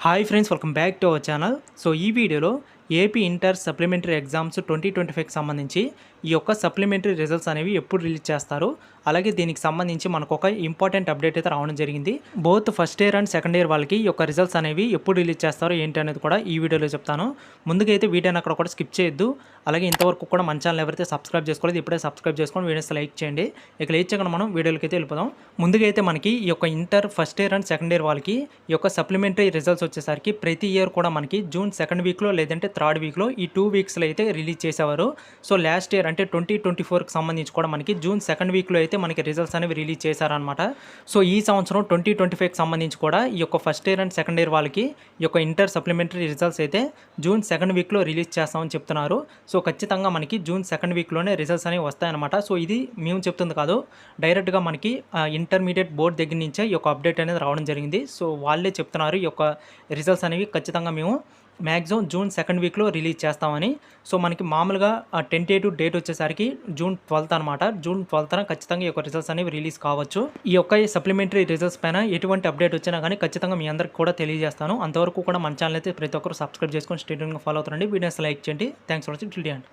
Hi friends, welcome back to our channel. So ఈ వీడియోలో AP inter supplementary exams 2025కి సంబంధించి ఈ యొక్క సప్లిమెంటరీ రిజల్ట్స్ అనేవి ఎప్పుడు రిలీజ్ చేస్తారు, అలాగే దీనికి సంబంధించి మనకు ఒక ఇంపార్టెంట్ అప్డేట్ అయితే రావడం జరిగింది. Both first year and second year వాళ్ళకి ఈ యొక్క రిజల్ట్స్ అనేవి ఎప్పుడు రిలీజ్ చేస్తారో ఏంటి అనేది కూడా ఈ వీడియోలో చెప్తాను. ముందుగా అయితే వీడియోని అక్కడ కూడా స్కిప్ చేయొద్దు. అలాగే ఇంతవరకు కూడా మన ఛానల్ ఎవరైతే సబ్స్క్రైబ్ చేసుకోలేదు ఇప్పుడే సబ్స్క్రైబ్ చేసుకొని వీడియోస్ లైక్ చేయండి. ఇక లైక్ చేయకుండా మనం వీడియోలకి అయితే వెళ్ళిపోదాం. ముందుగా అయితే మనకి ఈ యొక్క inter first year and second year వాళ్ళకి ఈ యొక్క సప్లిమెంటరీ రిజల్ట్స్ వచ్చేసరికి ప్రతి ఇయర్ కూడా మనకి జూన్ సెకండ్ వీక్లో లేదంటే థర్డ్ వీక్లో ఈ 2 వీక్స్లో అయితే రిలీజ్ చేసేవారు. సో లాస్ట్ ఇయర్ అంటే 2024కి సంబంధించి కూడా మనకి జూన్ సెకండ్ వీక్లో అయితే మనకి రిజల్ట్స్ అనేవి రిలీజ్ చేశారనమాట. సో ఈ సంవత్సరం 2025కి సంబంధించి కూడా ఈ యొక్క first year and second year వాళ్ళకి ఈ యొక్క ఇంటర్ సప్లిమెంటరీ రిజల్ట్స్ అయితే జూన్ సెకండ్ వీక్లో రిలీజ్ చేస్తామని చెప్తున్నారు. సో ఖచ్చితంగా మనకి జూన్ సెకండ్ వీక్లోనే రిజల్ట్స్ అనేవి వస్తాయన్నమాట. సో ఇది మేము చెప్తుంది కాదు, డైరెక్ట్గా మనకి ఇంటర్మీడియట్ బోర్డు దగ్గర నుంచే ఈ యొక్క అప్డేట్ అనేది రావడం జరిగింది. సో వాళ్ళే చెప్తున్నారు ఈ యొక్క రిజల్ట్స్ అనేవి ఖచ్చితంగా మేము మ్యాక్సిమం జూన్ సెకండ్ వీక్లో రిలీజ్ చేస్తామని. సో మనకి మామూలుగా టెంటేటివ్ డేట్ వచ్చేసరికి జూన్ 12th అనమాట. జూన్ 12th ఖచ్చితంగా ఈ యొక్క రిజల్ట్స్ అనేవి రిలీజ్ కావచ్చు. ఈ యొక్క సప్లిమెంటరీ రిజల్ట్స్ పైన ఎటువంటి అప్డేట్ వచ్చినా కానీ ఖచ్చితంగా మీ అందరికి కూడా తెలియజేస్తాను. అంతవరకు కూడా మన ఛానల్ అయితే ప్రతి ఒక్కరు సబ్స్క్రైబ్ చేసుకొని స్టేట్మెంట్గా ఫాలో అవుతారండి. వీడియోస్ లైక్ చేయండి. Thanks for watching.